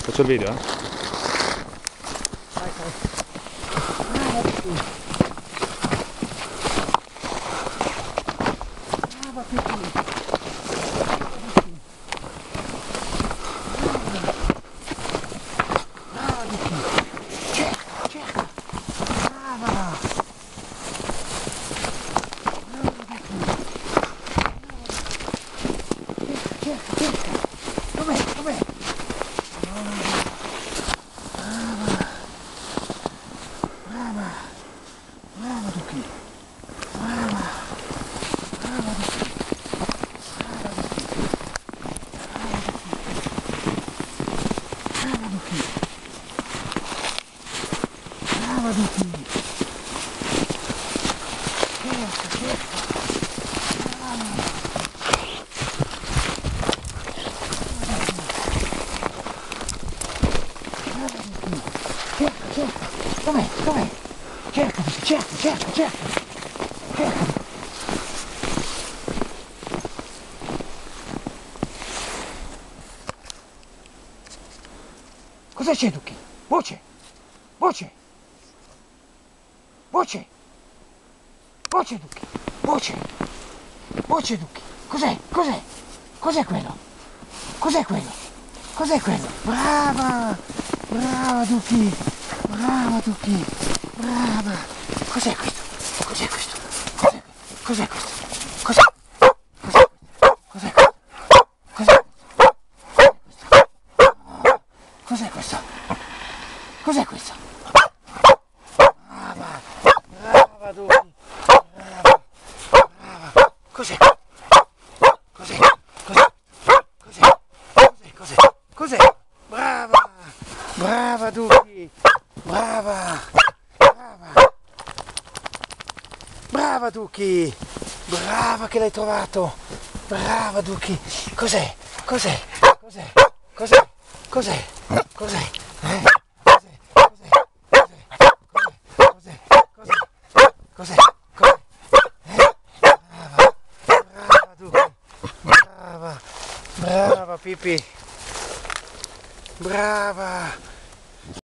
Faccio il video, eh? Vai. Brava Pipì. Brava Pipì. Cerca. Brava. Cerca. Dov'è? Brava Duchi. Brava Duchi. Brava Duchi. Cerca. Cerca. Dov'è? Cerca. Cosa c'è, Duchi? Voce. Voce, Duchi. Voce, Duchi. Cos'è quello? Cos'è quello? Brava, Duchi. Brava. Cos'è questo? Cos'è questo? Cos'è questo? Brava Duchi. Cos'è? Brava Duchi. Brava Duchi. Brava che l'hai trovato. Brava Duchi. Cos'è? Brava Duchi. Brava Pipì. Brava.